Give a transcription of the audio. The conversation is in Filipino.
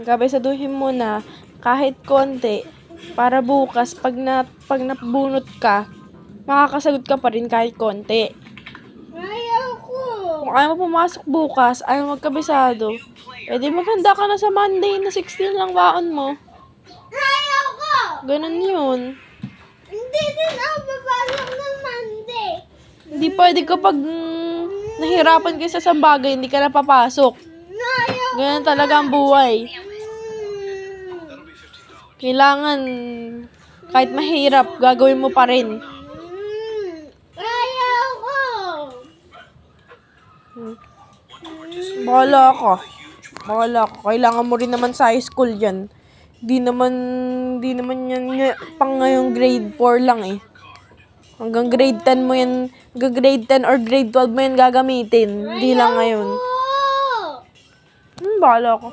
Kabisaduhin mo na kahit konti para bukas pag nabunot ka, makakasagot ka pa rin kahit konti. Ayoko. Kung ayaw mo pumasok bukas, ayaw magkabisado, edi maghanda ka na sa Monday na 16 lang baon mo. Ayoko. Ganun yun. Hindi din ako papasok ng Monday. Hindi pwede kapag nahirapan ka sa isang bagay, hindi ka na papasok. Ayoko. Ganun talaga ang buhay. Kailangan, kahit mahirap, gagawin mo pa rin. Ayoko. Bahala ka. Kailangan mo rin naman sa high school yan. Di naman yan pang ngayong grade 4 lang eh. Hanggang grade 10 mo yan, hanggang grade 10 or grade 12 mo yan gagamitin. Hindi lang ngayon. Ayoko. Bahala ka.